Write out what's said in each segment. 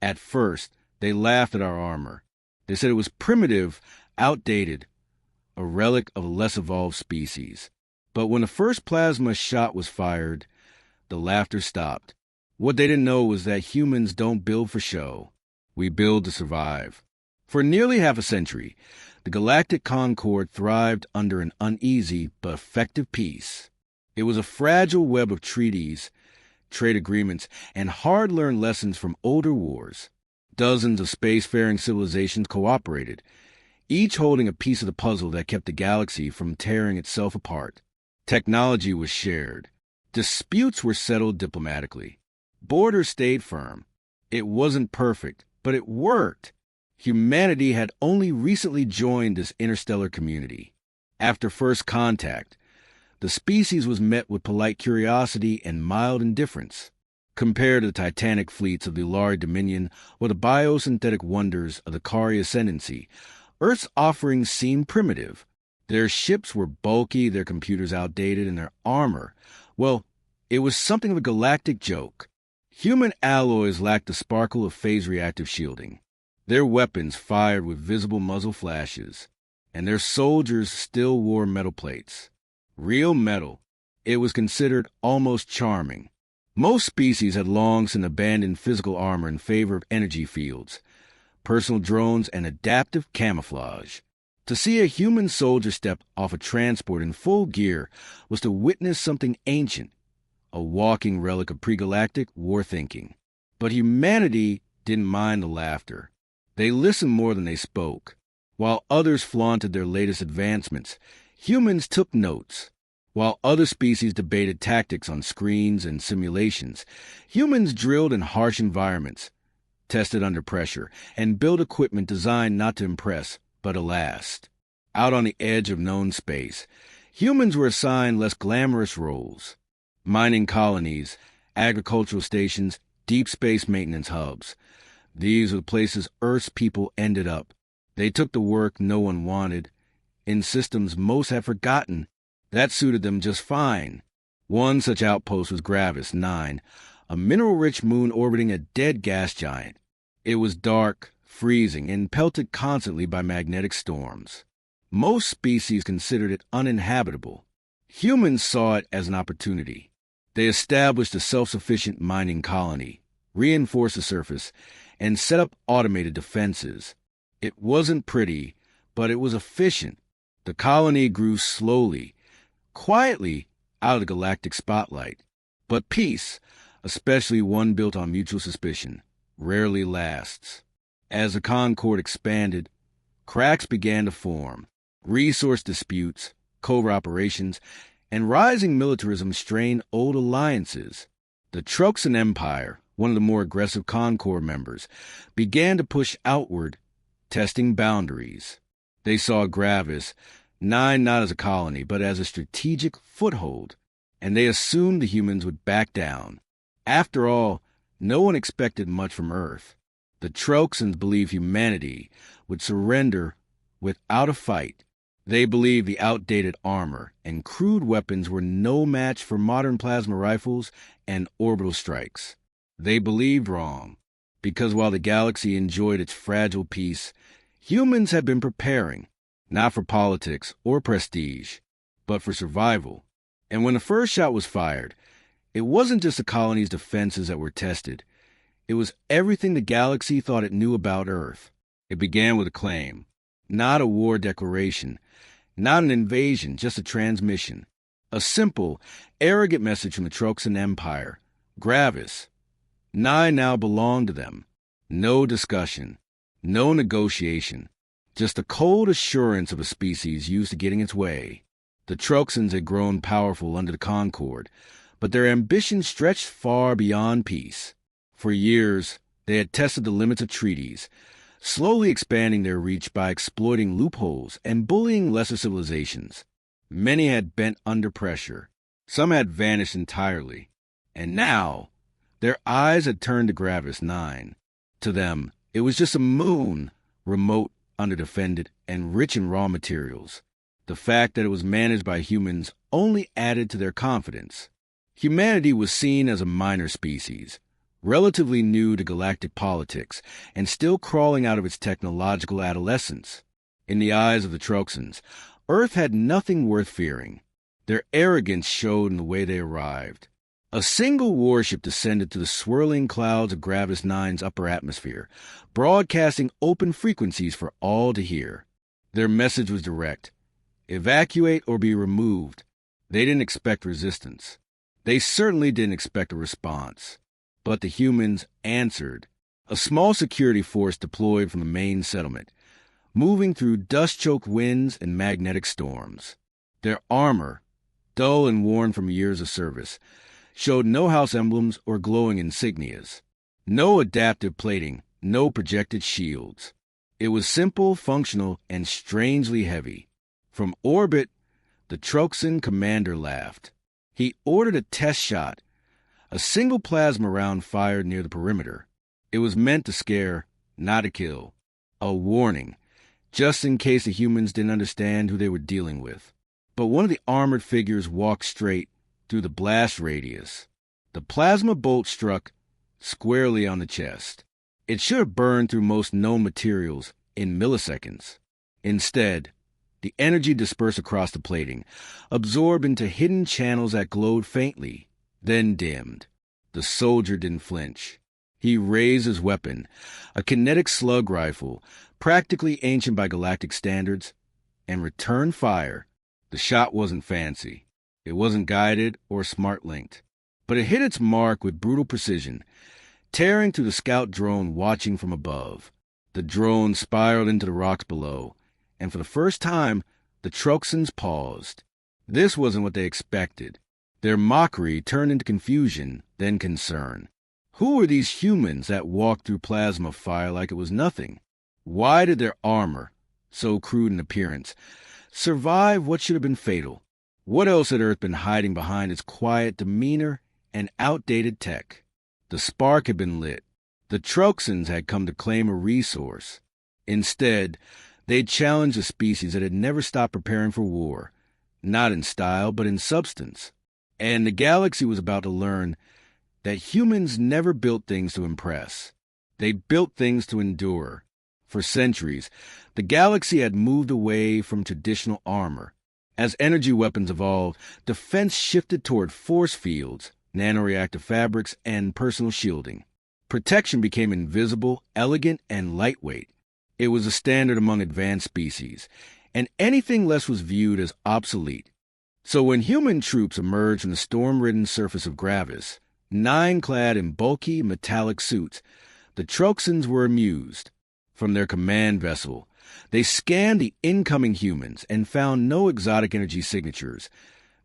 At first, they laughed at our armor. They said it was primitive, outdated, a relic of a less evolved species. But when the first plasma shot was fired, the laughter stopped. What they didn't know was that humans don't build for show. We build to survive. For nearly half a century, the galactic concord thrived under an uneasy but effective peace. It was a fragile web of treaties, trade agreements, and hard-learned lessons from older wars. Dozens of spacefaring civilizations cooperated, each holding a piece of the puzzle that kept the galaxy from tearing itself apart. Technology was shared. Disputes were settled diplomatically. Borders stayed firm. It wasn't perfect, but it worked. Humanity had only recently joined this interstellar community. After first contact, the species was met with polite curiosity and mild indifference. Compared to the titanic fleets of the Ilari Dominion or the biosynthetic wonders of the Kari Ascendancy, Earth's offerings seemed primitive. Their ships were bulky, their computers outdated, and their armor, well, it was something of a galactic joke. Human alloys lacked the sparkle of phase-reactive shielding. Their weapons fired with visible muzzle flashes, and their soldiers still wore metal plates. Real metal. It was considered almost charming. Most species had long since abandoned physical armor in favor of energy fields, personal drones, and adaptive camouflage. To see a human soldier step off a transport in full gear was to witness something ancient, a walking relic of pre-galactic war thinking. But humanity didn't mind the laughter. They listened more than they spoke. While others flaunted their latest advancements, humans took notes. While other species debated tactics on screens and simulations, humans drilled in harsh environments, tested under pressure, and built equipment designed not to impress, but to last. Out on the edge of known space, humans were assigned less glamorous roles. Mining colonies, agricultural stations, deep space maintenance hubs. These were the places Earth's people ended up. They took the work no one wanted, in systems most had forgotten. That suited them just fine. One such outpost was Gravis 9, a mineral-rich moon orbiting a dead gas giant. It was dark, freezing, and pelted constantly by magnetic storms. Most species considered it uninhabitable. Humans saw it as an opportunity. They established a self-sufficient mining colony, reinforced the surface, and set up automated defenses. It wasn't pretty, but it was efficient. The colony grew slowly, quietly out of the galactic spotlight. But peace, especially one built on mutual suspicion, rarely lasts. As the Concord expanded, cracks began to form. Resource disputes, covert operations, and rising militarism strained old alliances. The Trelxan Empire, one of the more aggressive Concord members, began to push outward, testing boundaries. They saw Gravis, 9 not as a colony, but as a strategic foothold, and they assumed the humans would back down. After all, no one expected much from Earth. The Trelxans believed humanity would surrender without a fight. They believed the outdated armor and crude weapons were no match for modern plasma rifles and orbital strikes. They believed wrong, because while the galaxy enjoyed its fragile peace, humans had been preparing, not for politics or prestige, but for survival. And when the first shot was fired, it wasn't just the colony's defenses that were tested. It was everything the galaxy thought it knew about Earth. It began with a claim, not a war declaration, not an invasion, just a transmission. A simple, arrogant message from the Trelxan Empire. Gravis. 9 now belonged to them. No discussion, no negotiation, just a cold assurance of a species used to getting its way. The Trelxans had grown powerful under the Concord, but their ambition stretched far beyond peace. For years, they had tested the limits of treaties, slowly expanding their reach by exploiting loopholes and bullying lesser civilizations. Many had bent under pressure. Some had vanished entirely. And now, their eyes had turned to Gravis 9. To them, it was just a moon, remote, underdefended, and rich in raw materials. The fact that it was managed by humans only added to their confidence. Humanity was seen as a minor species, relatively new to galactic politics and still crawling out of its technological adolescence. In the eyes of the Trelxans, Earth had nothing worth fearing. Their arrogance showed in the way they arrived. A single warship descended through the swirling clouds of Gravis 9's upper atmosphere, broadcasting open frequencies for all to hear. Their message was direct: evacuate or be removed. They didn't expect resistance. They certainly didn't expect a response. But the humans answered. A small security force deployed from the main settlement, moving through dust-choked winds and magnetic storms. Their armor, dull and worn from years of service, showed no house emblems or glowing insignias. No adaptive plating, no projected shields. It was simple, functional, and strangely heavy. From orbit, the Trelxan commander laughed. He ordered a test shot. A single plasma round fired near the perimeter. It was meant to scare, not to kill. A warning, just in case the humans didn't understand who they were dealing with. But one of the armored figures walked straight through the blast radius. The plasma bolt struck squarely on the chest. It should have burned through most known materials in milliseconds. Instead, the energy dispersed across the plating, absorbed into hidden channels that glowed faintly, then dimmed. The soldier didn't flinch. He raised his weapon, a kinetic slug rifle, practically ancient by galactic standards, and returned fire. The shot wasn't fancy. It wasn't guided or smart-linked, but it hit its mark with brutal precision, tearing through the scout drone watching from above. The drone spiraled into the rocks below, and for the first time, the Trelxans paused. This wasn't what they expected. Their mockery turned into confusion, then concern. Who were these humans that walked through plasma fire like it was nothing? Why did their armor, so crude in appearance, survive what should have been fatal? What else had Earth been hiding behind its quiet demeanor and outdated tech? The spark had been lit. The Trelxans had come to claim a resource. Instead, they'd challenged a species that had never stopped preparing for war, not in style, but in substance. And the galaxy was about to learn that humans never built things to impress. They built things to endure. For centuries, the galaxy had moved away from traditional armor. As energy weapons evolved, defense shifted toward force fields, nanoreactive fabrics, and personal shielding. Protection became invisible, elegant, and lightweight. It was a standard among advanced species, and anything less was viewed as obsolete. So when human troops emerged from the storm-ridden surface of Gravis, 9 clad in bulky, metallic suits, the Trelxans were amused. From their command vessel, they scanned the incoming humans and found no exotic energy signatures,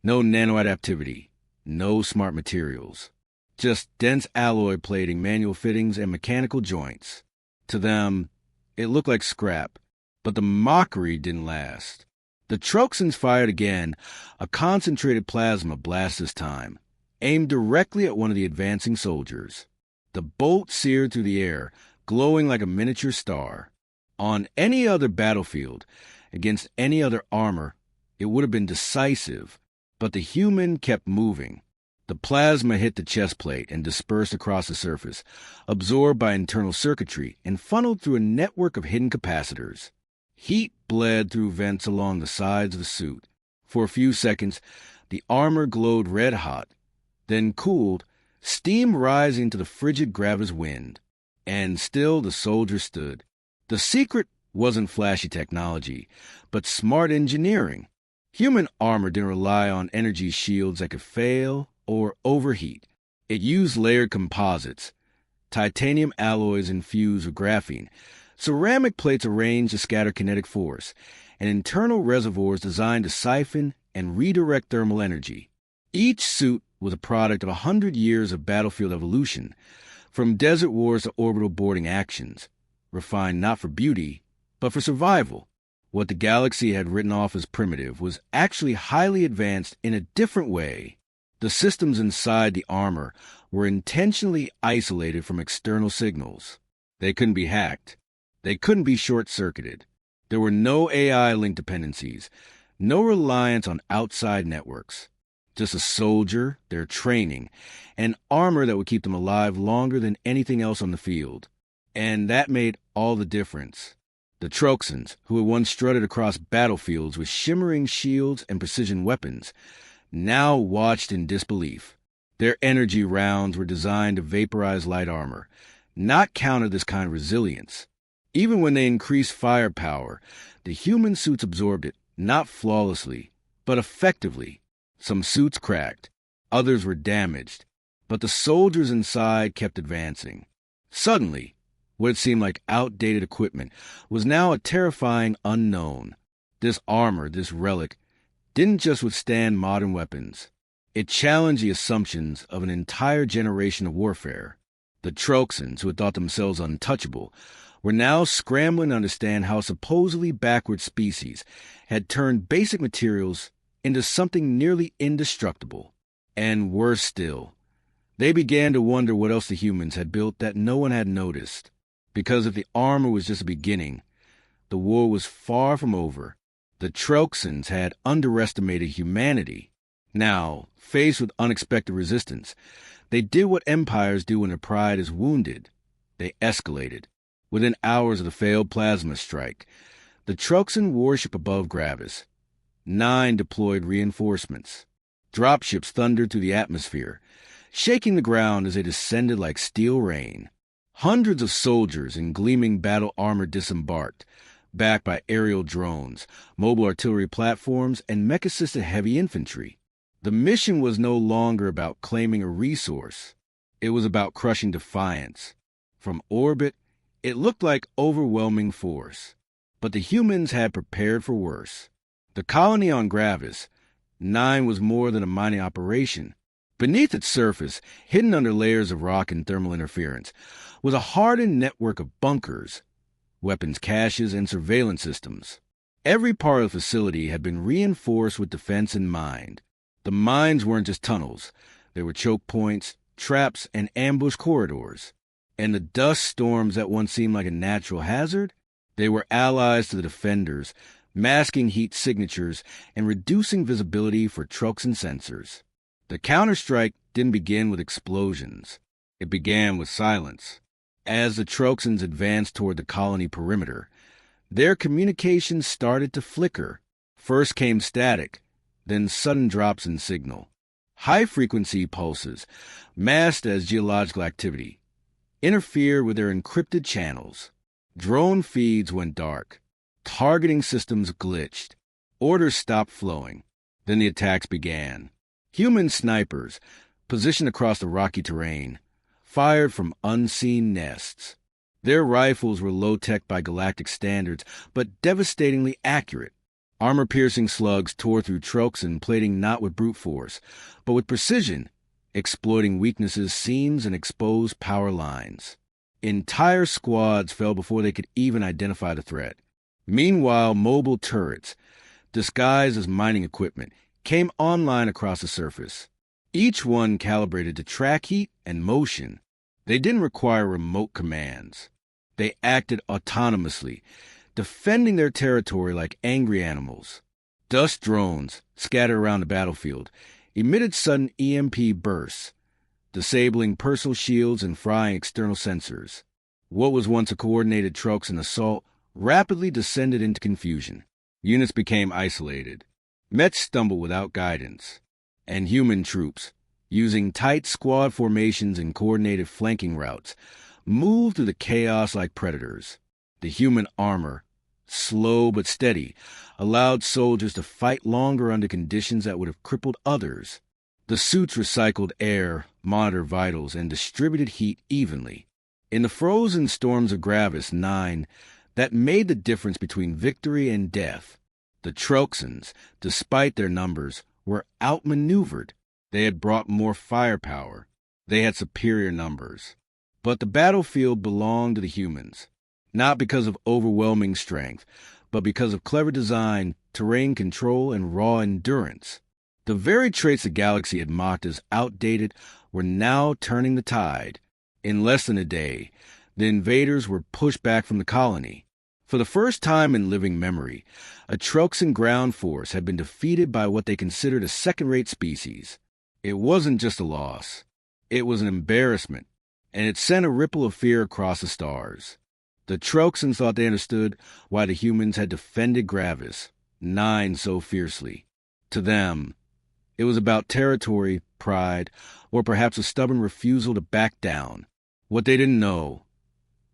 no nanoadaptivity, no smart materials. Just dense alloy plating, manual fittings, and mechanical joints. To them, it looked like scrap, but the mockery didn't last. The Trelxans fired again, a concentrated plasma blast this time, aimed directly at one of the advancing soldiers. The bolt seared through the air, glowing like a miniature star. On any other battlefield, against any other armor, it would have been decisive, but the human kept moving. The plasma hit the chest plate and dispersed across the surface, absorbed by internal circuitry and funneled through a network of hidden capacitors. Heat bled through vents along the sides of the suit. For a few seconds, the armor glowed red-hot, then cooled, steam rising to the frigid Gravis wind. And still the soldier stood. The secret wasn't flashy technology, but smart engineering. Human armor didn't rely on energy shields that could fail or overheat. It used layered composites, titanium alloys infused with graphene, ceramic plates arranged to scatter kinetic force, and internal reservoirs designed to siphon and redirect thermal energy. Each suit was a product of 100 years of battlefield evolution, from desert wars to orbital boarding actions, refined not for beauty, but for survival. What the galaxy had written off as primitive was actually highly advanced in a different way. The systems inside the armor were intentionally isolated from external signals. They couldn't be hacked. They couldn't be short-circuited. There were no AI-linked dependencies, no reliance on outside networks. Just a soldier, their training, and armor that would keep them alive longer than anything else on the field. And that made all the difference. The Trelxans, who had once strutted across battlefields with shimmering shields and precision weapons, now watched in disbelief. Their energy rounds were designed to vaporize light armor, not counter this kind of resilience. Even when they increased firepower, the human suits absorbed it, not flawlessly, but effectively. Some suits cracked, others were damaged, but the soldiers inside kept advancing. Suddenly, what seemed like outdated equipment was now a terrifying unknown. This armor, this relic, didn't just withstand modern weapons. It challenged the assumptions of an entire generation of warfare. The Trelxans, who had thought themselves untouchable, were now scrambling to understand how a supposedly backward species had turned basic materials into something nearly indestructible. And worse still, they began to wonder what else the humans had built that no one had noticed. Because if the armor was just a beginning, the war was far from over. The Trelxans had underestimated humanity. Now, faced with unexpected resistance, they did what empires do when their pride is wounded. They escalated. Within hours of the failed plasma strike, the Trelxan warship above Gravis, 9 deployed reinforcements. Dropships thundered through the atmosphere, shaking the ground as they descended like steel rain. Hundreds of soldiers in gleaming battle armor disembarked, backed by aerial drones, mobile artillery platforms, and mech-assisted heavy infantry. The mission was no longer about claiming a resource. It was about crushing defiance. From orbit, it looked like overwhelming force. But the humans had prepared for worse. The colony on Gravis, 9, was more than a mining operation. Beneath its surface, hidden under layers of rock and thermal interference, was a hardened network of bunkers, weapons caches, and surveillance systems. Every part of the facility had been reinforced with defense in mind. The mines weren't just tunnels. They were choke points, traps, and ambush corridors. And the dust storms that once seemed like a natural hazard, they were allies to the defenders, masking heat signatures and reducing visibility for Trelxan sensors. The counterstrike didn't begin with explosions. It began with silence. As the Trelxans advanced toward the colony perimeter, their communications started to flicker. First came static, then sudden drops in signal. High-frequency pulses, masked as geological activity, interfered with their encrypted channels. Drone feeds went dark. Targeting systems glitched. Orders stopped flowing. Then the attacks began. Human snipers, positioned across the rocky terrain, fired from unseen nests. Their rifles were low-tech by galactic standards, but devastatingly accurate. Armor-piercing slugs tore through Trelxan plating not with brute force, but with precision, exploiting weaknesses, seams, and exposed power lines. Entire squads fell before they could even identify the threat. Meanwhile, mobile turrets, disguised as mining equipment, came online across the surface. Each one calibrated to track heat and motion. They didn't require remote commands. They acted autonomously, defending their territory like angry animals. Dust drones, scattered around the battlefield, emitted sudden EMP bursts, disabling personal shields and frying external sensors. What was once a coordinated Trelxan assault rapidly descended into confusion. Units became isolated. Mets stumbled without guidance. And human troops, using tight squad formations and coordinated flanking routes, moved through the chaos like predators. The human armor, slow but steady, allowed soldiers to fight longer under conditions that would have crippled others. The suits recycled air, monitored vitals, and distributed heat evenly. In the frozen storms of Gravis 9, that made the difference between victory and death. The Trelxans, despite their numbers, were outmaneuvered. They had brought more firepower. They had superior numbers. But the battlefield belonged to the humans, not because of overwhelming strength, but because of clever design, terrain control, and raw endurance. The very traits the galaxy had mocked as outdated were now turning the tide. In less than a day, the invaders were pushed back from the colony. For the first time in living memory, a Trelxan ground force had been defeated by what they considered a second-rate species. It wasn't just a loss. It was an embarrassment, and it sent a ripple of fear across the stars. The Trelxans thought they understood why the humans had defended Gravis, 9 so fiercely. To them, it was about territory, pride, or perhaps a stubborn refusal to back down. What they didn't know,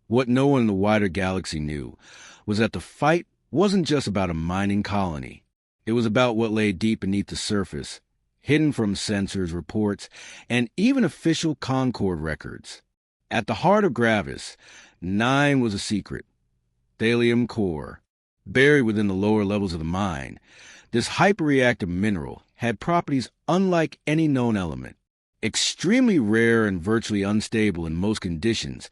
what no one in the wider galaxy knew, was that the fight wasn't just about a mining colony. It was about what lay deep beneath the surface, hidden from sensors, reports, and even official Concord records. At the heart of Gravis, 9 was a secret. Thallium core. Buried within the lower levels of the mine, this hyperreactive mineral had properties unlike any known element. Extremely rare and virtually unstable in most conditions,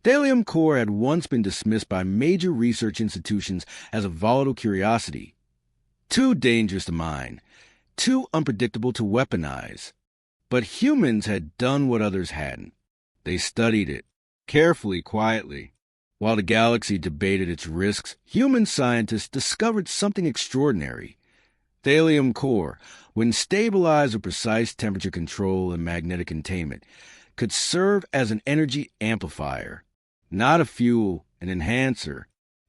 thallium core had once been dismissed by major research institutions as a volatile curiosity. Too dangerous to mine, too unpredictable to weaponize. But humans had done what others hadn't. They studied it, carefully, quietly. While the galaxy debated its risks, human scientists discovered something extraordinary. Thallium core, when stabilized with precise temperature control and magnetic containment, could serve as an energy amplifier. Not a fuel, an enhancer.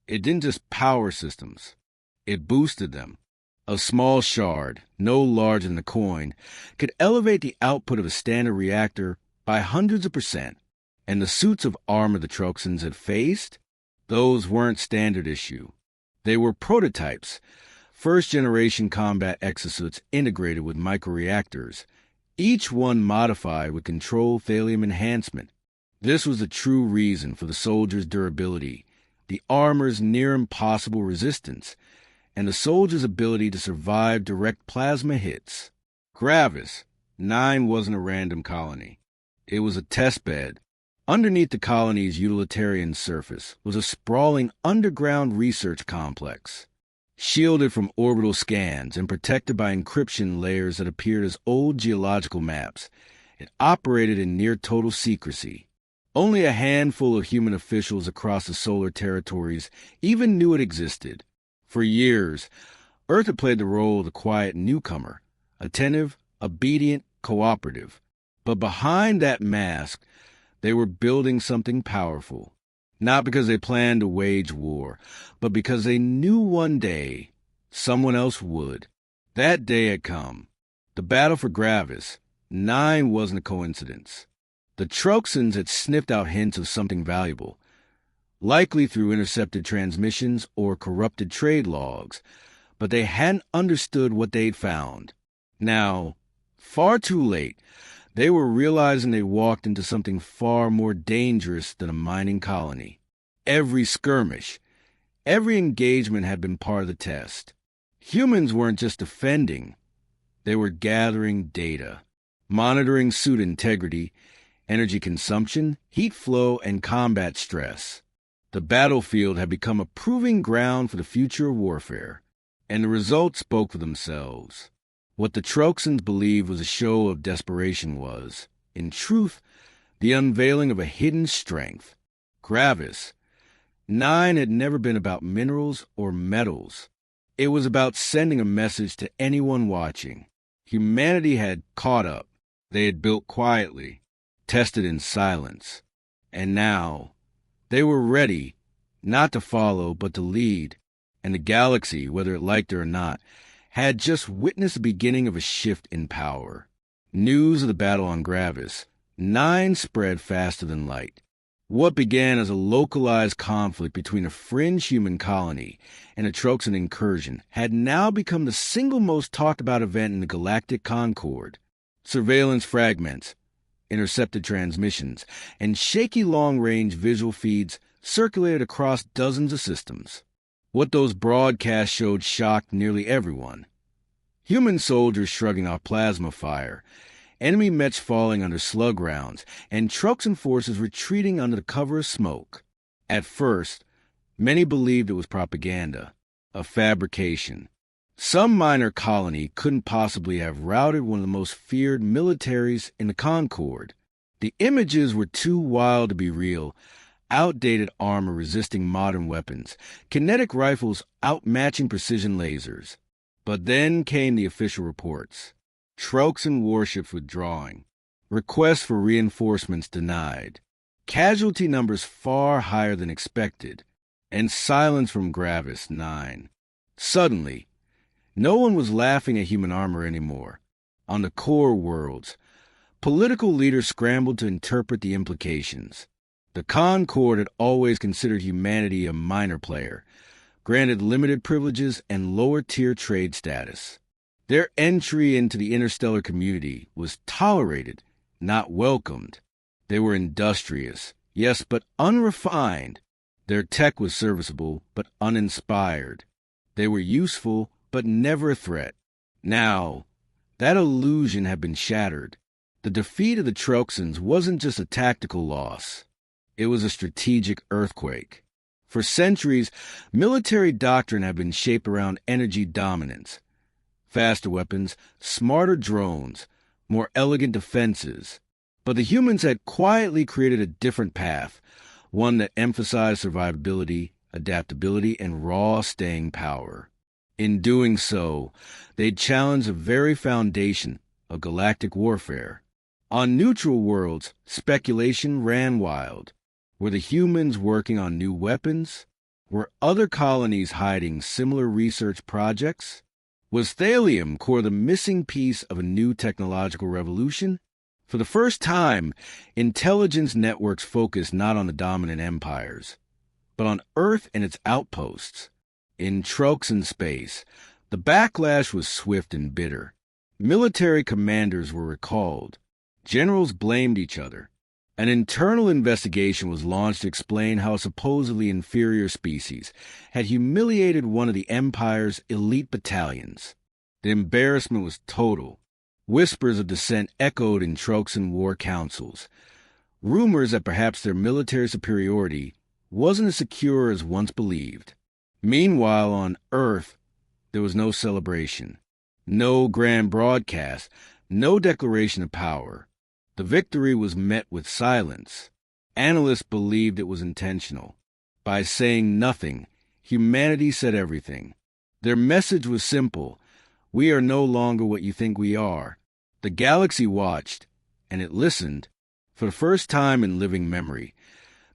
It didn't just power systems. It boosted them. A small shard, no larger than a coin, could elevate the output of a standard reactor by hundreds of %. And the suits of armor the Trelxans had faced? Those weren't standard issue. They were prototypes, first-generation combat exosuits integrated with microreactors, each one modified with controlled thallium enhancement. This was the true reason for the soldiers' durability, the armor's near-impossible resistance, and the soldiers' ability to survive direct plasma hits. Gravis, 9 wasn't a random colony. It was a testbed. Underneath the colony's utilitarian surface was a sprawling underground research complex, shielded from orbital scans and protected by encryption layers that appeared as old geological maps. It operated in near-total secrecy. Only a handful of human officials across the solar territories even knew it existed. For years, Earth had played the role of the quiet newcomer, attentive, obedient, cooperative. But behind that mask, they were building something powerful. Not because they planned to wage war, but because they knew one day someone else would. That day had come. The battle for Gravis, 9 wasn't a coincidence. The Trelxans had sniffed out hints of something valuable, likely through intercepted transmissions or corrupted trade logs, but they hadn't understood what they'd found. Now, far too late, they were realizing they walked into something far more dangerous than a mining colony. Every skirmish, every engagement had been part of the test. Humans weren't just defending. They were gathering data, monitoring suit integrity, energy consumption, heat flow, and combat stress. The battlefield had become a proving ground for the future of warfare, and the results spoke for themselves. What the Trelxans believed was a show of desperation was, in truth, the unveiling of a hidden strength. Gravis, 9 had never been about minerals or metals. It was about sending a message to anyone watching. Humanity had caught up. They had built quietly, tested in silence. And now, they were ready, not to follow, but to lead. And the galaxy, whether it liked it or not, had just witnessed the beginning of a shift in power. News of the battle on Gravis, 9 spread faster than light. What began as a localized conflict between a fringe human colony and a Trelxan incursion had now become the single most talked about event in the galactic Concord. Surveillance fragments, intercepted transmissions, and shaky long-range visual feeds circulated across dozens of systems. What those broadcasts showed shocked nearly everyone. Human soldiers shrugging off plasma fire, enemy mechs falling under slug rounds, and Trelxan forces retreating under the cover of smoke. At first, many believed it was propaganda, a fabrication. Some minor colony couldn't possibly have routed one of the most feared militaries in the Concord. The images were too wild to be real, outdated armor resisting modern weapons, kinetic rifles outmatching precision lasers. But then came the official reports. Trelxan warships withdrawing. Requests for reinforcements denied. Casualty numbers far higher than expected. And silence from Gravis 9. Suddenly, no one was laughing at human armor anymore. On the core worlds, political leaders scrambled to interpret the implications. The Concord had always considered humanity a minor player, granted limited privileges and lower-tier trade status. Their entry into the interstellar community was tolerated, not welcomed. They were industrious, yes, but unrefined. Their tech was serviceable, but uninspired. They were useful, but never a threat. Now, that illusion had been shattered. The defeat of the Trelxans wasn't just a tactical loss. It was a strategic earthquake. For centuries, military doctrine had been shaped around energy dominance. Faster weapons, smarter drones, more elegant defenses. But the humans had quietly created a different path, one that emphasized survivability, adaptability, and raw staying power. In doing so, they'd challenged the very foundation of galactic warfare. On neutral worlds, speculation ran wild. Were the humans working on new weapons? Were other colonies hiding similar research projects? Was Thalium core the missing piece of a new technological revolution? For the first time, intelligence networks focused not on the dominant empires, but on Earth and its outposts. In Trelxan space, the backlash was swift and bitter. Military commanders were recalled. Generals blamed each other. An internal investigation was launched to explain how a supposedly inferior species had humiliated one of the Empire's elite battalions. The embarrassment was total. Whispers of dissent echoed in Trelxan war councils. Rumors that perhaps their military superiority wasn't as secure as once believed. Meanwhile, on Earth, there was no celebration, no grand broadcast, no declaration of power. The victory was met with silence. Analysts believed it was intentional. By saying nothing, humanity said everything. Their message was simple. We are no longer what you think we are. The galaxy watched, and it listened. For the first time in living memory,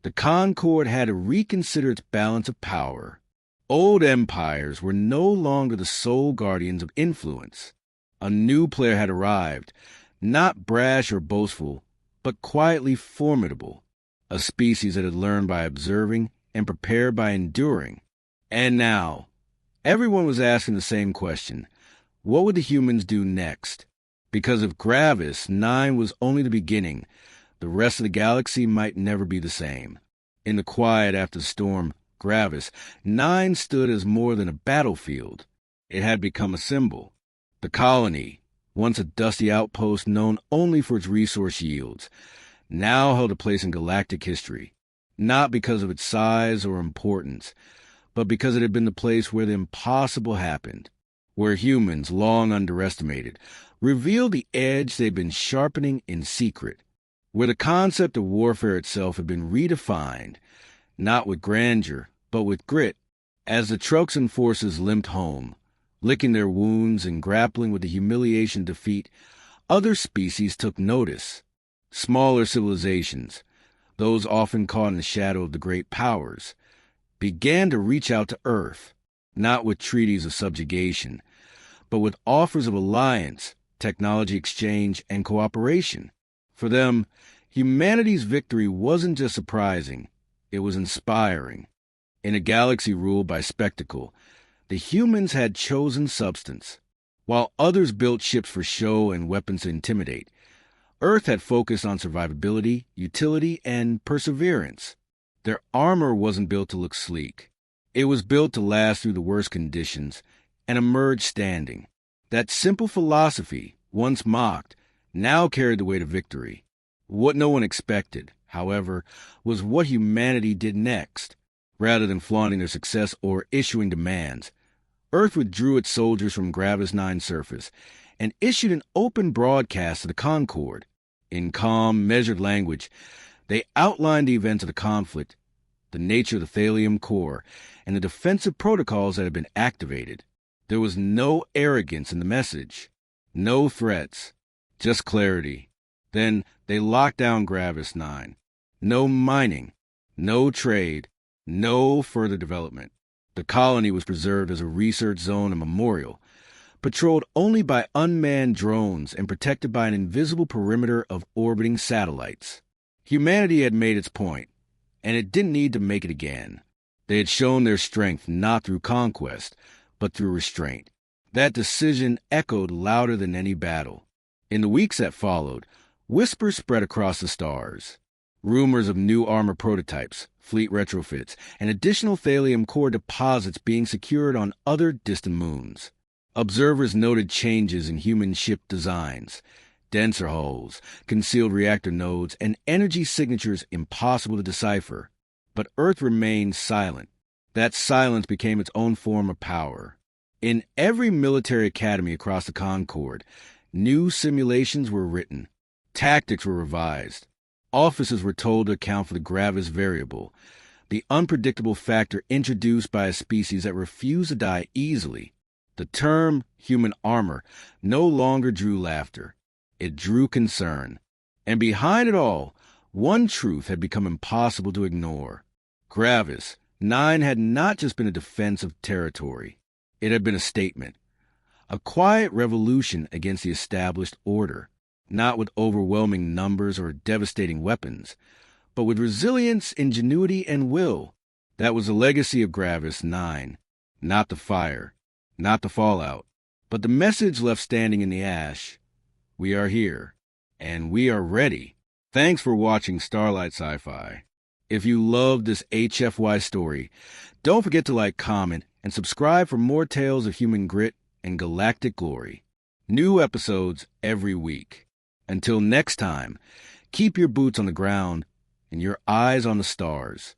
the Concord had to reconsider its balance of power. Old empires were no longer the sole guardians of influence. A new player had arrived, not brash or boastful, but quietly formidable, a species that had learned by observing and prepared by enduring. And now, everyone was asking the same question. What would the humans do next? Because if Gravis 9 was only the beginning, the rest of the galaxy might never be the same. In the quiet after the storm, Gravis 9 stood as more than a battlefield. It had become a symbol. The colony, once a dusty outpost known only for its resource yields, now held a place in galactic history, not because of its size or importance, but because it had been the place where the impossible happened, where humans, long underestimated, revealed the edge they'd been sharpening in secret, where the concept of warfare itself had been redefined, not with grandeur, but with grit. As the Trelxan forces limped home, licking their wounds and grappling with the humiliation of defeat, other species took notice. Smaller civilizations, those often caught in the shadow of the great powers, began to reach out to Earth, not with treaties of subjugation, but with offers of alliance, technology exchange, and cooperation. For them, humanity's victory wasn't just surprising, it was inspiring. In a galaxy ruled by spectacle, the humans had chosen substance. While others built ships for show and weapons to intimidate, Earth had focused on survivability, utility, and perseverance. Their armor wasn't built to look sleek. It was built to last through the worst conditions and emerge standing. That simple philosophy, once mocked, now carried the weight of victory. What no one expected, however, was what humanity did next. Rather than flaunting their success or issuing demands, Earth withdrew its soldiers from Gravis 9's surface and issued an open broadcast to the Concord. In calm, measured language, they outlined the events of the conflict the nature of the thallium core, and the defensive protocols that had been activated. There was no arrogance in the message, no threats, just clarity. Then they locked down Gravis 9. No mining, no trade, no further development. The colony was preserved as a research zone and memorial, patrolled only by unmanned drones and protected by an invisible perimeter of orbiting satellites. Humanity had made its point, and it didn't need to make it again. They had shown their strength not through conquest, but through restraint. That decision echoed louder than any battle. In the weeks that followed, whispers spread across the stars. Rumors of new armor prototypes, fleet retrofits, and additional thallium core deposits being secured on other distant moons. Observers noted changes in human ship designs, denser hulls, concealed reactor nodes, and energy signatures impossible to decipher. But Earth remained silent. That silence became its own form of power. In every military academy across the Concord, new simulations were written. Tactics were revised. Officers were told to account for the gravis variable, the unpredictable factor introduced by a species that refused to die easily. The term human armor no longer drew laughter. It drew concern. And behind it all, one truth had become impossible to ignore. Gravis 9 had not just been a defense of territory. It had been a statement. A quiet revolution against the established order. Not with overwhelming numbers or devastating weapons, but with resilience, ingenuity, and will. That was the legacy of Gravis 9. Not the fire, not the fallout, but the message left standing in the ash. We are here, and we are ready. Thanks for watching Starlight Sci-Fi. If you loved this HFY story, don't forget to like, comment, and subscribe for more tales of human grit and galactic glory. New episodes every week. Until next time, keep your boots on the ground and your eyes on the stars.